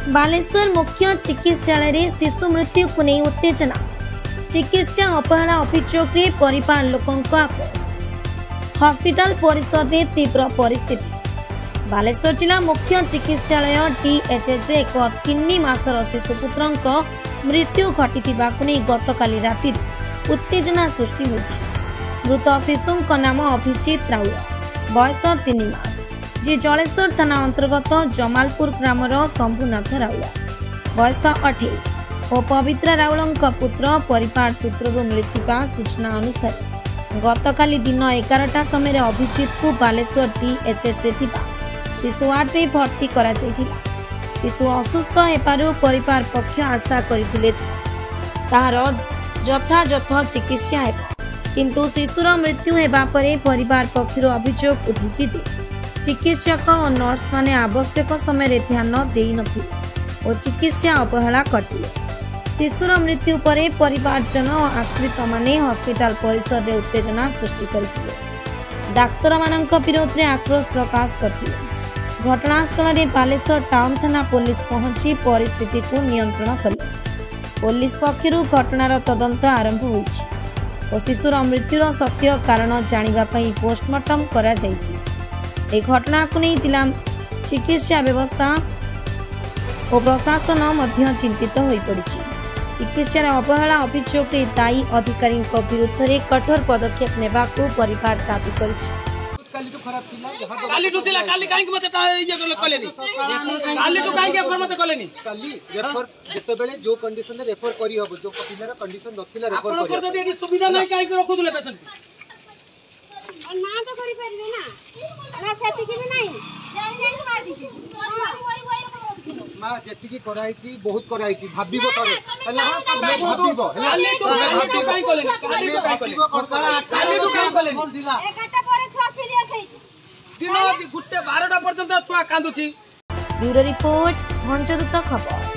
बालेश्वर मुख्य चिकित्सालय शिशु मृत्यु को नहीं उत्तेजना चिकित्सा अपहरणा अभियोग परिवार लोकों आक्रोश हॉस्पिटल परिसर में तीव्र परिस्थिति बालेश्वर जिला मुख्य चिकित्सालय DHH रे एक 3 मासर शिशुपुत्र मृत्यु घटी गतकाली राति उत्तेजना सृष्टि होछि। मृत शिशु नाम अभिजीत राउल बयस 3 मास जी जलेश्वर थाना अंतर्गत जमालपुर ग्रामर शंभुनाथ राउल बयस 28 और पवित्रा राउल पुत्र परिवार सूत्रु मिलता सूचना अनुसार गतकाली दिन 11टा समय अभिजीत को बालेश्वर DHH रे थिबा शिशु वार्ड रे भर्ती करा जायथिला। शिशु असुस्थ हेबारु परिवार पक्ष आशा करथिले ताहार यथायथ चिकित्सा हेबा किंतु शिशुर मृत्यु हेबा परे परिवार पक्षर अभियोग उठिछि जे चिकित्सक और नर्स माने आवश्यक समय ध्यान दे नथिले और चिकित्सा अवहेला करथिले। शिशुर मृत्यु परे परिवारजन और आश्रित माने हॉस्पिटल परिसर रे उत्तेजना सृष्टि करथिले। डाक्तर मानक विरोध रे आक्रोश प्रकाश करथिले। घटनास्थल में बालेश्वर टाउन थाना पुलिस पहुंची परिस्थिति को नियंत्रण कले। पुलिस पक्षर घटनार तदंत आरंभ होइछि और शिशुर मृत्युर सत्य कारण जानिबा पई पोस्टमार्टम करा जाइछि। ए घटना को नहीं जिला चिकित्सा व्यवस्था और प्रशासन मध्य चिंतित हो पड़ी। चिकित्सा अवहेला अभियोग दायी अधिकारी विरुद्ध में कठोर पदक्षेप नेबा को परिवार दाबी करिछि। जो कंडीशन रे रेफर करी हबो जो पिलर कंडीशन नथिला रेफर करी आपन को सुविधा नै काई के रखु दिले पेशेंट ना तो करी परबे ना सेति के नहीं जानि जानि के मार दीची मां जेति की कराइची बहुत कराइची भाबिबो तरे हला भाबिबो काली तो काई कोले काली तो काई कोले बोल दिला एकटा परे छुआ सीरियस है दिन गुट्टे 12टा पर्यंत छुआ कांदुची। ब्यूरो रिपोर्ट भंजदूत खबर।